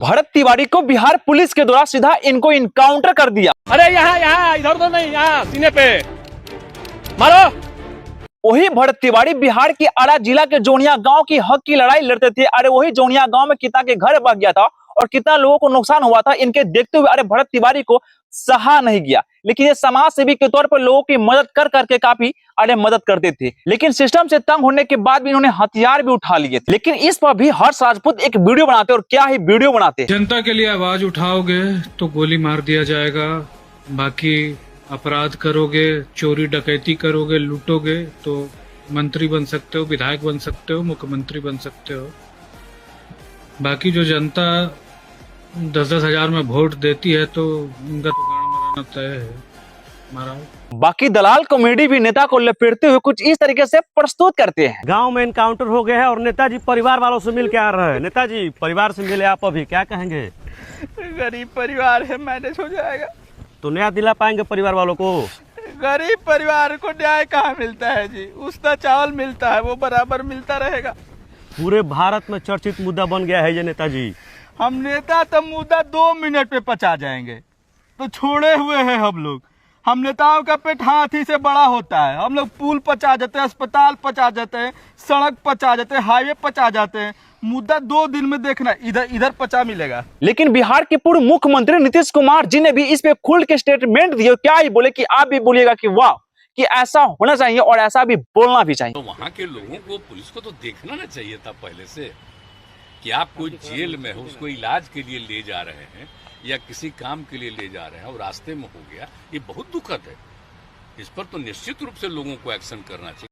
भरत तिवारी को बिहार पुलिस के द्वारा सीधा इनको इनकाउंटर कर दिया। अरे यहाँ इधर तो नहीं, यहाँ सीने पे मारो। वही भरत तिवारी बिहार के आरा जिला के जोनिया गांव की हक की लड़ाई लड़ते थे। अरे वही जोनिया गांव में कितना के घर बह गया था और कितना लोगों को नुकसान हुआ था, इनके देखते हुए अरे भरत तिवारी को सहा नहीं गया। लेकिन ये समाज सेवी के तौर पर लोगों की मदद कर करके काफी मदद करते थे। लेकिन सिस्टम से तंग होने के बाद भी इन्होंने हथियार भी उठा लिए थे। लेकिन इस पर भी हर्ष राजपूत एक वीडियो बनाते और क्या ही वीडियो बनाते। जनता के लिए आवाज उठाओगे तो गोली मार दिया जाएगा, बाकी अपराध करोगे, चोरी डकैती करोगे, लूटोगे तो मंत्री बन सकते हो, विधायक बन सकते हो, मुख्यमंत्री बन सकते हो। बाकी जो जनता 10-10 हजार में वोट देती है तो उनका तो गाना मराना तय है। महाराज बाकी दलाल कॉमेडी भी नेता को लपेटते हुए कुछ इस तरीके से प्रस्तुत करते हैं। गांव में एनकाउंटर हो गया है और नेताजी परिवार वालों से मिल के आ रहे हैं। नेताजी परिवार से मिले आप, अभी क्या कहेंगे? गरीब परिवार है, मैनेज हो जाएगा। तो न्याय दिला पाएंगे परिवार वालों को? गरीब परिवार को न्याय कहाँ मिलता है जी? उसका चावल मिलता है, वो बराबर मिलता रहेगा। पूरे भारत में चर्चित मुद्दा बन गया है ये नेताजी। हम नेता तो मुद्दा 2 मिनट में पचा जाएंगे, तो छोड़े हुए हैं हम लोग। हम नेताओं का पेट हाथी से बड़ा होता है। हम लोग पुल पचा जाते हैं, अस्पताल पचा जाते हैं, सड़क पचा जाते हैं, हाईवे पचा जाते हैं। मुद्दा 2 दिन में देखना इधर पचा मिलेगा। लेकिन बिहार के पूर्व मुख्यमंत्री नीतीश कुमार जी ने भी इस पे खुल के स्टेटमेंट दिए। क्या ही बोले कि आप भी बोलिएगा कि वाह, कि ऐसा होना चाहिए और ऐसा भी बोलना भी चाहिए। तो वहाँ के लोगों को, पुलिस को तो देखना ना चाहिए था पहले से कि आप कोई जेल में हो, उसको इलाज के लिए ले जा रहे हैं या किसी काम के लिए ले जा रहे हैं और रास्ते में हो गया, ये बहुत दुखद है। इस पर तो निश्चित रूप से लोगों को एक्शन करना चाहिए।